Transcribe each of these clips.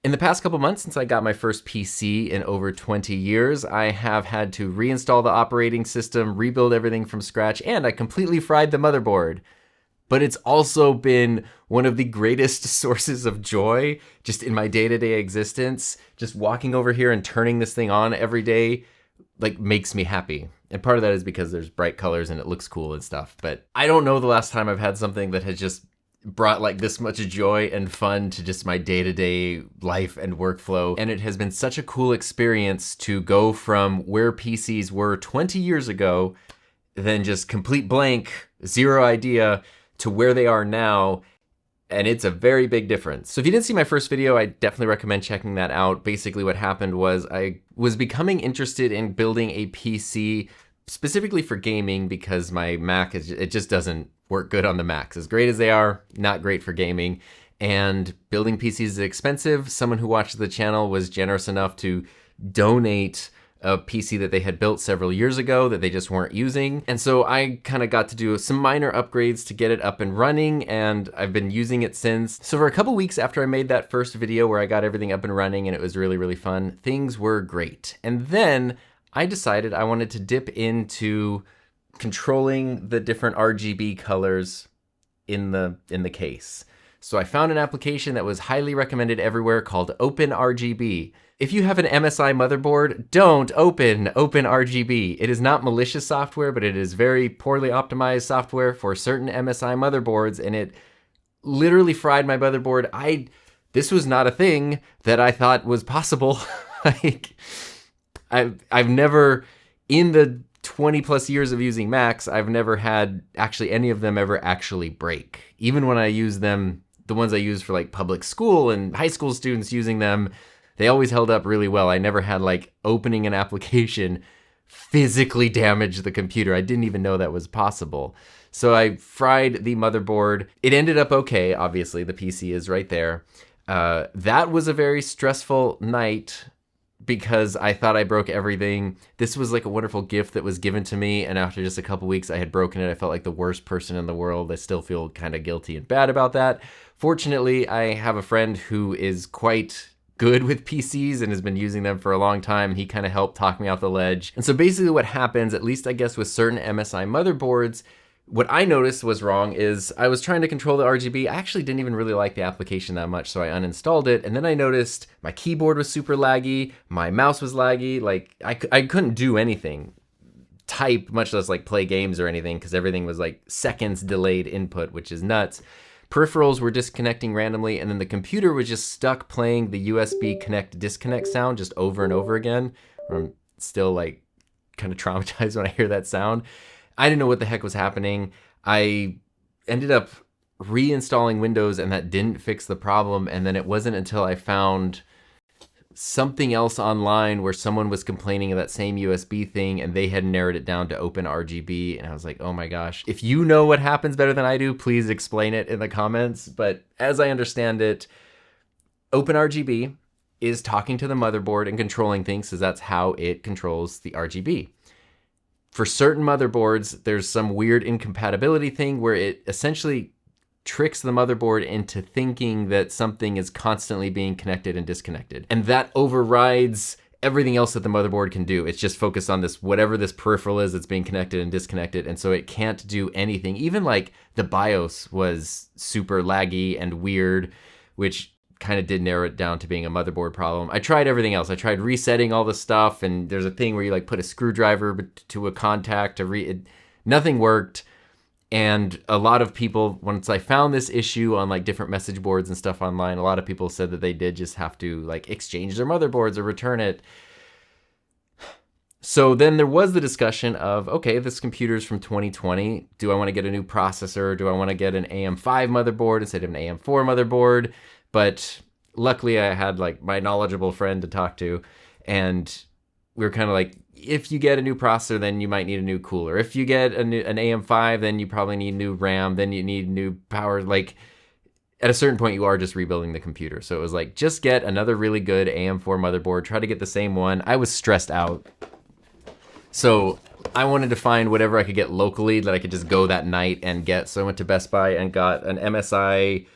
In the past couple months since I got my first PC in over 20 years, I have had to reinstall the operating system, rebuild everything from scratch, and I completely fried the motherboard. But it's also been one of the greatest sources of joy just in my day-to-day existence. Just walking over here and turning this thing on every day like makes me happy. And part of that is because there's bright colors and it looks cool and stuff. But I don't know the last time I've had something that has just brought like this much joy and fun to just my day-to-day life and workflow. And it has been such a cool experience to go from where PCs were 20 years ago, then just complete blank, zero idea, to where they are now. And it's a very big difference. So if you didn't see my first video, I definitely recommend checking that out. Basically what happened was I was becoming interested in building a PC specifically for gaming because my Mac, it just doesn't work good on the Macs. As great as they are, not great for gaming. And building PCs is expensive. Someone who watched the channel was generous enough to donate a PC that they had built several years ago that they just weren't using. And so I kind of got to do some minor upgrades to get it up and running, and I've been using it since. So for a couple weeks after I made that first video where I got everything up and running and it was really, really fun, things were great. And then I decided I wanted to dip into controlling the different RGB colors in the case. So I found an application that was highly recommended everywhere called OpenRGB. If you have an MSI motherboard, don't open OpenRGB. It is not malicious software, but it is very poorly optimized software for certain MSI motherboards, and it literally fried my motherboard. This was not a thing that I thought was possible. Like, I've never, in the 20 plus years of using Macs, I've never had actually any of them ever actually break. Even when I use them, the ones I use for like public school and high school students using them, they always held up really well. I never had like opening an application physically damage the computer. I didn't even know that was possible. So I fried the motherboard. It ended up okay, obviously. The PC is right there. That was a very stressful night because I thought I broke everything. This was like a wonderful gift that was given to me, and after just a couple weeks I had broken it. I felt like the worst person in the world. I still feel kind of guilty and bad about that. Fortunately, I have a friend who is quite good with PCs and has been using them for a long time. He kind of helped talk me off the ledge. And so basically what happens, at least I guess with certain MSI motherboards, what I noticed was wrong is I was trying to control the RGB. I actually didn't even really like the application that much, so I uninstalled it. And then I noticed my keyboard was super laggy, my mouse was laggy, like I couldn't do anything, type, much less like play games or anything, because everything was like seconds delayed input, which is nuts. Peripherals were disconnecting randomly, and then the computer was just stuck playing the USB connect disconnect sound just over and over again. I'm still like kind of traumatized when I hear that sound. I didn't know what the heck was happening. I ended up reinstalling Windows and that didn't fix the problem. And then it wasn't until I found something else online where someone was complaining of that same USB thing and they had narrowed it down to OpenRGB. And I was like, oh my gosh, if you know what happens better than I do, please explain it in the comments. But as I understand it, OpenRGB is talking to the motherboard and controlling things, because that's how it controls the RGB. For certain motherboards, there's some weird incompatibility thing where it essentially tricks the motherboard into thinking that something is constantly being connected and disconnected. And that overrides everything else that the motherboard can do. It's just focused on this, whatever this peripheral is that's being connected and disconnected. And so it can't do anything. Even like the BIOS was super laggy and weird, which kind of did narrow it down to being a motherboard problem. I tried everything else. I tried resetting all the stuff, and there's a thing where you like put a screwdriver to a contact to nothing worked. And a lot of people, once I found this issue on like different message boards and stuff online, a lot of people said that they did just have to like exchange their motherboards or return it. So then there was the discussion of, okay, this computer's from 2020. Do I want to get a new processor? Do I want to get an AM5 motherboard instead of an AM4 motherboard? But luckily I had like my knowledgeable friend to talk to, and we were kind of like, if you get a new processor, then you might need a new cooler. If you get an AM5, then you probably need new RAM, then you need new power. Like at a certain point, you are just rebuilding the computer. So it was like, just get another really good AM4 motherboard, try to get the same one. I was stressed out. So I wanted to find whatever I could get locally that I could just go that night and get. So I went to Best Buy and got an MSI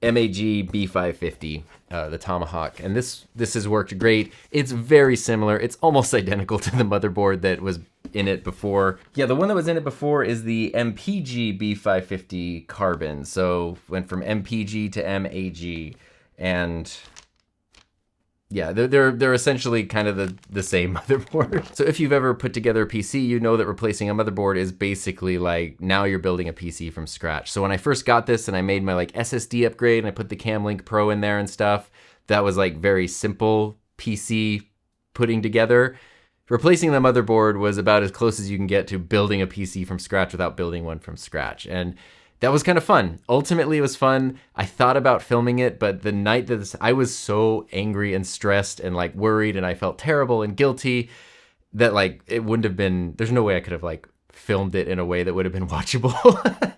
MAG B550, the Tomahawk, and this has worked great. It's very similar. It's almost identical to the motherboard that was in it before. Yeah, the one that was in it before is the MPG B550 Carbon. So went from MPG to MAG, and yeah, they're essentially kind of the same motherboard. So if you've ever put together a PC, you know that replacing a motherboard is basically like, now you're building a PC from scratch. So when I first got this and I made my like SSD upgrade and I put the Camlink Pro in there and stuff, that was like very simple PC putting together. Replacing the motherboard was about as close as you can get to building a PC from scratch without building one from scratch. And that was kind of fun. Ultimately, it was fun. I thought about filming it, but the night that I was so angry and stressed and like worried, and I felt terrible and guilty that like it wouldn't have been, there's no way I could have like filmed it in a way that would have been watchable.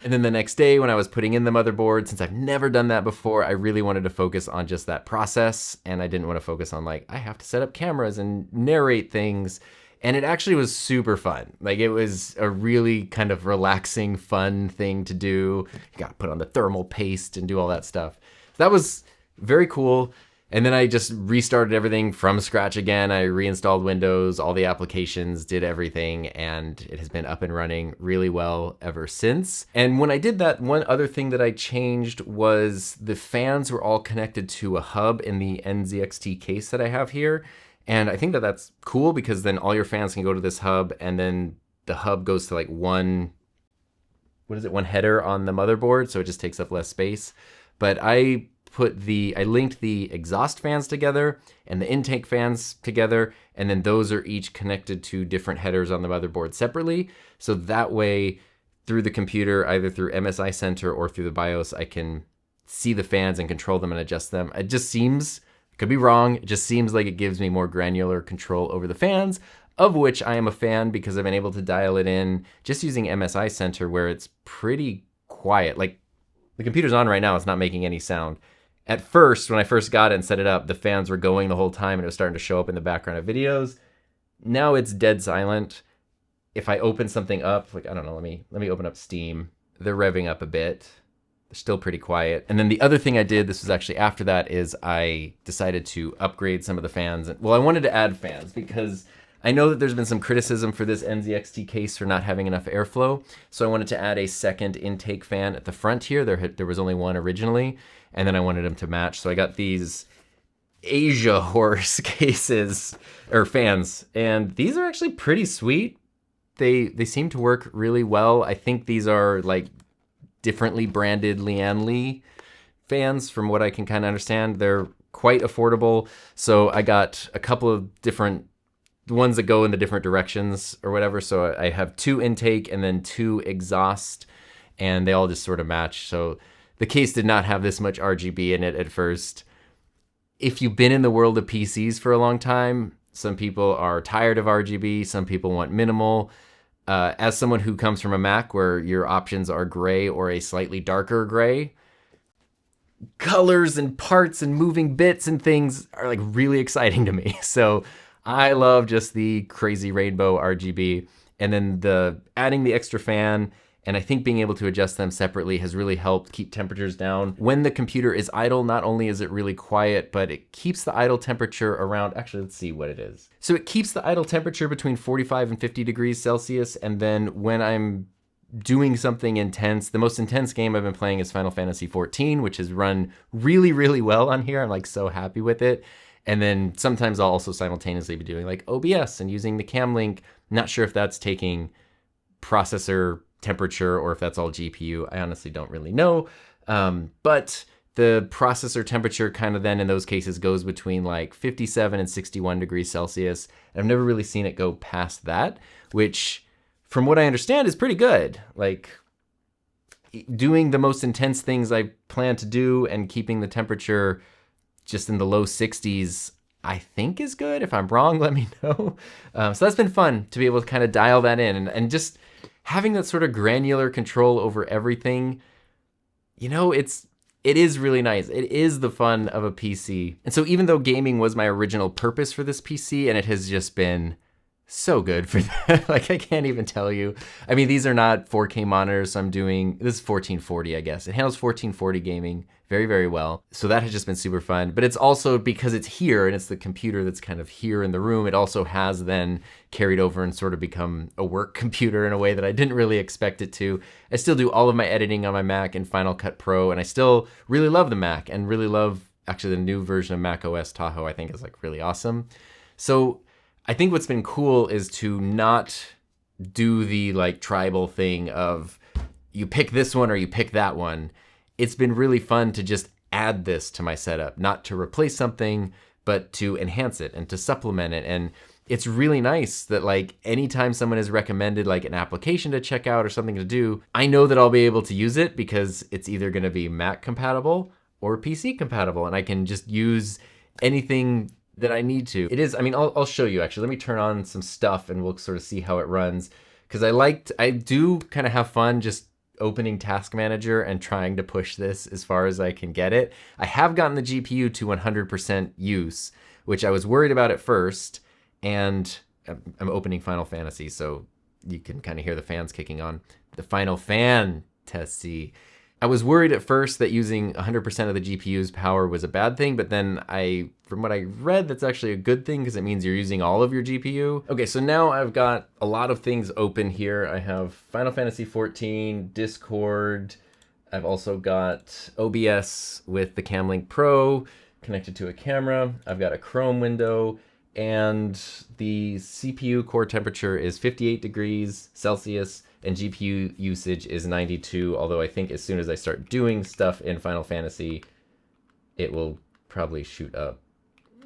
And then the next day when I was putting in the motherboard, since I've never done that before, I really wanted to focus on just that process. And I didn't want to focus on like, I have to set up cameras and narrate things. And it actually was super fun. Like, it was a really kind of relaxing, fun thing to do. You got to put on the thermal paste and do all that stuff. That was very cool. And then I just restarted everything from scratch again. I reinstalled Windows, all the applications, did everything, and it has been up and running really well ever since. And when I did that, one other thing that I changed was the fans were all connected to a hub in the NZXT case that I have here. And I think that that's cool because then all your fans can go to this hub, and then the hub goes to like one header on the motherboard, so it just takes up less space. But I linked the exhaust fans together and the intake fans together, and then those are each connected to different headers on the motherboard separately. So that way, through the computer, either through MSI Center or through the BIOS, I can see the fans and control them and adjust them. It just seems, could be wrong, it just seems like it gives me more granular control over the fans, of which I am a fan because I've been able to dial it in just using MSI Center, where it's pretty quiet. Like, the computer's on right now, it's not making any sound. At first, when I first got it and set it up, the fans were going the whole time and it was starting to show up in the background of videos. Now it's dead silent. If I open something up, like, I don't know, let me open up Steam. They're revving up a bit. They're still pretty quiet. And then the other thing I did, this was actually after that, is I decided to upgrade some of the fans. Well, I wanted to add fans because I know that there's been some criticism for this NZXT case for not having enough airflow. So I wanted to add a second intake fan at the front here. There was only one originally, and then I wanted them to match. So I got these Asia horse cases, or fans, and these are actually pretty sweet. They seem to work really well. I think these are like differently branded Lian Li fans from what I can kind of understand. They're quite affordable. So I got a couple of different ones that go in the different directions or whatever. So I have 2 intake and then 2 exhaust, and they all just sort of match. So the case did not have this much RGB in it at first. If you've been in the world of PCs for a long time, some people are tired of RGB, some people want minimal. As someone who comes from a Mac where your options are gray or a slightly darker gray, colors and parts and moving bits and things are like really exciting to me. So I love just the crazy rainbow RGB, and then adding the extra fan, and I think being able to adjust them separately has really helped keep temperatures down. When the computer is idle, not only is it really quiet, but it keeps the idle temperature around, actually, let's see what it is. So it keeps the idle temperature between 45 and 50 degrees Celsius, and then when I'm doing something intense, the most intense game I've been playing is Final Fantasy XIV, which has run really, really well on here. I'm like so happy with it. And then sometimes I'll also simultaneously be doing like OBS and using the Camlink. Not sure if that's taking processor temperature or if that's all GPU. I honestly don't really know. But the processor temperature kind of then in those cases goes between like 57 and 61 degrees Celsius. I've never really seen it go past that, which from what I understand is pretty good. Like, doing the most intense things I plan to do and keeping the temperature just in the low 60s, I think is good. If I'm wrong, let me know. So that's been fun to be able to kind of dial that in, and just having that sort of granular control over everything. You know, it is really nice. It is the fun of a PC. And so even though gaming was my original purpose for this PC, and it has just been so good for that. Like, I can't even tell you. I mean, these are not 4K monitors, so I'm doing, this is 1440, I guess. It handles 1440 gaming very, very well. So that has just been super fun. But it's also because it's here and it's the computer that's kind of here in the room, it also has then carried over and sort of become a work computer in a way that I didn't really expect it to. I still do all of my editing on my Mac in Final Cut Pro, and I still really love the Mac and really love, actually, the new version of macOS Tahoe, I think is like really awesome. So I think what's been cool is to not do the like tribal thing of you pick this one or you pick that one. It's been really fun to just add this to my setup, not to replace something, but to enhance it and to supplement it. And it's really nice that like anytime someone has recommended like an application to check out or something to do, I know that I'll be able to use it because it's either going to be Mac compatible or PC compatible, and I can just use anything that I need to. It is, I mean, I'll show you actually. Let me turn on some stuff and we'll sort of see how it runs. Because I do kind of have fun just opening Task Manager and trying to push this as far as I can get it. I have gotten the GPU to 100% use, which I was worried about at first. And I'm opening Final Fantasy, so you can kind of hear the fans kicking on. The Final Fantasy. I was worried at first that using 100% of the GPU's power was a bad thing, but then from what I read, that's actually a good thing because it means you're using all of your GPU. Okay, so now I've got a lot of things open here. I have Final Fantasy 14, Discord. I've also got OBS with the Camlink Pro connected to a camera. I've got a Chrome window, and the CPU core temperature is 58 degrees Celsius. And GPU usage is 92, although I think as soon as I start doing stuff in Final Fantasy, it will probably shoot up.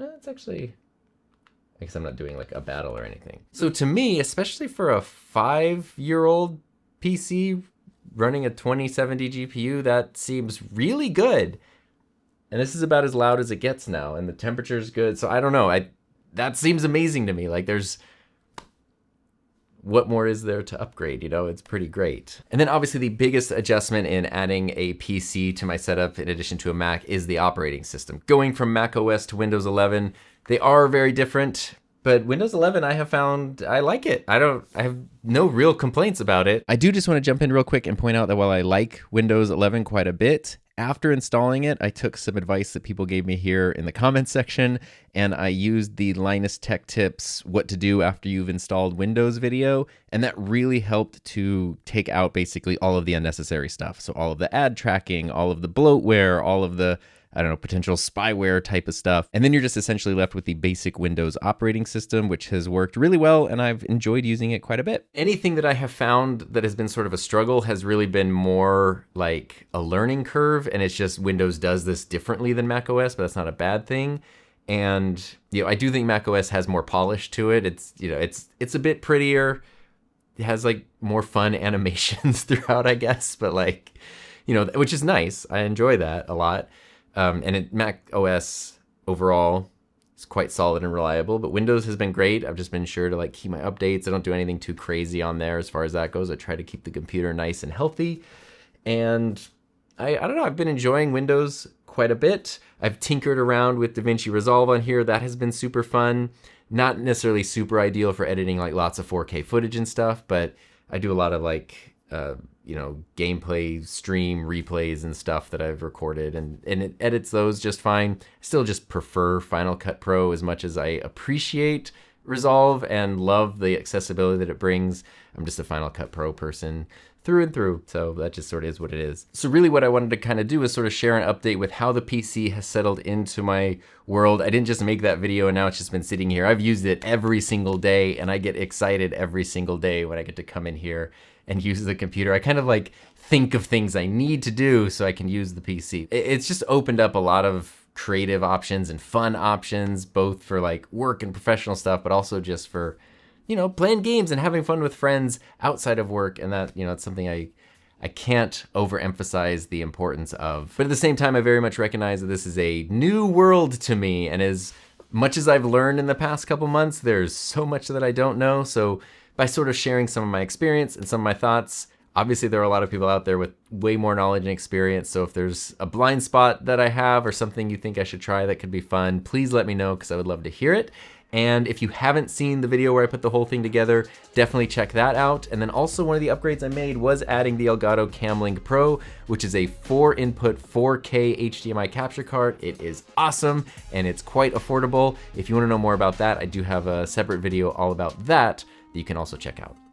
It's actually, I guess I'm not doing like a battle or anything. So to me, especially for a 5-year-old PC running a 2070 GPU, that seems really good. And this is about as loud as it gets now, and the temperature is good. So I don't know, that seems amazing to me. Like what more is there to upgrade? You know, it's pretty great. And then obviously the biggest adjustment in adding a PC to my setup in addition to a Mac is the operating system. Going from macOS to Windows 11, they are very different, but Windows 11 I have found, I like it. I have no real complaints about it. I do just want to jump in real quick and point out that while I like Windows 11 quite a bit, after installing it, I took some advice that people gave me here in the comments section, and I used the Linus Tech Tips what to do after you've installed Windows video, and that really helped to take out basically all of the unnecessary stuff. So all of the ad tracking, all of the bloatware, all of the, I don't know, potential spyware type of stuff. And then you're just essentially left with the basic Windows operating system, which has worked really well, and I've enjoyed using it quite a bit. Anything that I have found that has been sort of a struggle has really been more like a learning curve, and it's just Windows does this differently than macOS, but that's not a bad thing. And, you know, I do think macOS has more polish to it. It's, you know, it's a bit prettier. It has like more fun animations throughout, I guess, but like, you know, which is nice. I enjoy that a lot. And Mac OS overall is quite solid and reliable, but Windows has been great. I've just been sure to like keep my updates. I don't do anything too crazy on there as far as that goes. I try to keep the computer nice and healthy. And I don't know, I've been enjoying Windows quite a bit. I've tinkered around with DaVinci Resolve on here. That has been super fun. Not necessarily super ideal for editing like lots of 4K footage and stuff, but I do a lot of like, you know, gameplay stream replays and stuff that I've recorded, and it edits those just fine. I still just prefer Final Cut Pro as much as I appreciate Resolve and love the accessibility that it brings. I'm just a Final Cut Pro person through and through, so that just sort of is what it is. So really what I wanted to kind of do is sort of share an update with how the PC has settled into my world. I didn't just make that video and now it's just been sitting here. I've used it every single day, and I get excited every single day when I get to come in here and use the computer. I kind of like think of things I need to do so I can use the PC. It's just opened up a lot of creative options and fun options, both for like work and professional stuff, but also just for, you know, playing games and having fun with friends outside of work. And that, you know, it's something I can't overemphasize the importance of. But at the same time, I very much recognize that this is a new world to me, and as much as I've learned in the past couple months, there's so much that I don't know. So by sort of sharing some of my experience and some of my thoughts, obviously there are a lot of people out there with way more knowledge and experience. So if there's a blind spot that I have or something you think I should try that could be fun, please let me know, because I would love to hear it. And if you haven't seen the video where I put the whole thing together, definitely check that out. And then also one of the upgrades I made was adding the Elgato Camlink Pro, which is a 4-input 4K HDMI capture card. It is awesome and it's quite affordable. If you want to know more about that, I do have a separate video all about that you can also check out.